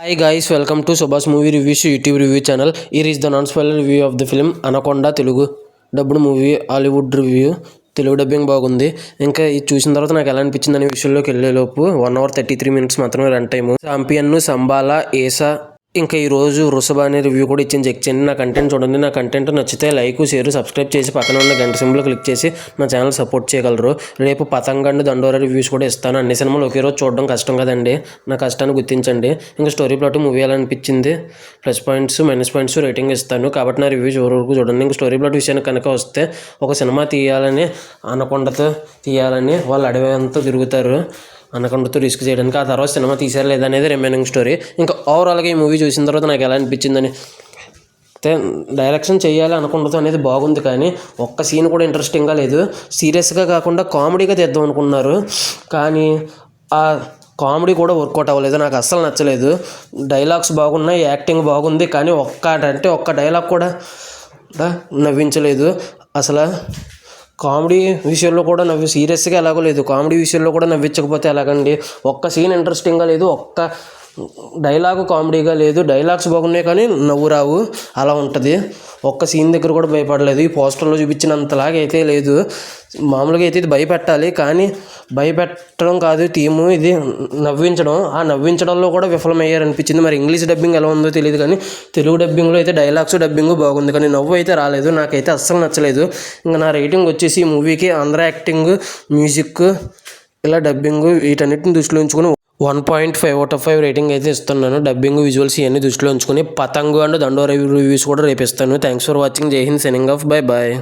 Hi guys, welcome to Subhash Movie Reviews YouTube review channel. Here is the non-spoiler review of the film Anaconda Telugu dubbed movie Hollywood review. Telugu dubbing బాగుంది. ఇంకా ఇది చూసిన తర్వాత నాకు ఎలా అనిపించింది అనే విషయంలోకి వెళ్ళేలోపు 1 hour 33 minutes మాత్రమే రన్ టైము. చాంపియన్ సంబాలా ఏసా ఇంకా ఈరోజు రుసబా అనే రివ్యూ కూడా ఇచ్చింది. చెక్ చేయండి. నా కంటెంట్ చూడండి. నా కంటెంట్ నచ్చితే లైక్ షేర్ సబ్స్క్రైబ్ చేసి పక్కన ఉన్న గంట సింబల్ క్లిక్ చేసి నా ఛానల్ సపోర్ట్ చేయగలరు. రేపు పతంగండు దండోరా రివ్యూస్ కూడా ఇస్తాను. అన్ని సినిమాలు ఒకే రోజు చూడడం కష్టం కదండి. నా కష్టాన్ని గుర్తించండి. ఇంకా స్టోరీ ప్లాట్ మూవీ ఎలా అనిపించింది, plus points minus points rating ఇస్తాను. కాబట్టి నా రివ్యూ చివరి వరకు చూడండి. ఇంకా స్టోరీ ప్లాట్ విషయానికి కనుక వస్తే, ఒక సినిమా తీయాలని అనకొండతో తీయాలని వాళ్ళు అడవి అంతా తిరుగుతారు అనకొండతో రిస్క్ చేయడానికి. ఆ తర్వాత సినిమా తీసారు లేదనేది రిమైనింగ్ స్టోరీ. ఇంకా ఓవరాల్గా ఈ మూవీ చూసిన తర్వాత నాకు ఎలా అనిపించిందని, డైరెక్షన్ చేయాలి అనుకుంటుంది అనేది బాగుంది, కానీ ఒక్క సీన్ కూడా ఇంట్రెస్టింగ్గా లేదు. సీరియస్గా కాకుండా కామెడీగా తీద్దాం అనుకున్నారు, కానీ ఆ కామెడీ కూడా వర్కౌట్ అవ్వలేదు. నాకు అస్సలు నచ్చలేదు. డైలాగ్స్ బాగున్నాయి, యాక్టింగ్ బాగుంది, కానీ ఒక్క డైలాగ్ కూడా నవ్వించలేదు. అసలు కామెడీ విషయంలో కూడా సీరియస్గా ఎలాగో లేదు, కామెడీ విషయంలో కూడా నవ్వించకపోతే ఎలాగండి. ఒక్క సీన్ ఇంట్రెస్టింగ్గా లేదు, ఒక్క డైలాగు కామెడీగా లేదు. డైలాగ్స్ బాగున్నాయి కానీ నవ్వు రావు, అలా ఉంటుంది. ఒక్క సీన్ దగ్గర కూడా భయపడలేదు. ఈ పోస్టర్లో చూపించినంతలాగా అయితే లేదు. మామూలుగా అయితే ఇది భయపెట్టాలి, కానీ భయపెట్టడం కాదు థీము, ఇది నవ్వించడం. ఆ నవ్వించడంలో కూడా విఫలమయ్యారనిపించింది. మరి ఇంగ్లీష్ డబ్బింగ్ ఎలా ఉందో తెలియదు, కానీ తెలుగు డబ్బింగ్లో అయితే డైలాగ్స్ డబ్బింగ్ బాగుంది, కానీ నవ్వు అయితే రాలేదు. నాకైతే అస్సలు నచ్చలేదు. ఇంకా నా రేటింగ్ వచ్చేసి ఈ మూవీకి అందరూ యాక్టింగ్, మ్యూజిక్, ఇలా డబ్బింగ్ వీటన్నిటిని దృష్టిలో ఉంచుకొని 1.5 out of 5 రేటింగ్ అయితే ఇస్తున్నాను. డబ్బింగ్ విజువల్స్ ఇవన్నీ దృష్టిలో ఉంచుకొని పతంగు అండ్ దండోరా రివ్యూస్ కూడా రేపిస్తాను. Thanks for watching. Jai Hind. Signing off. Bye bye.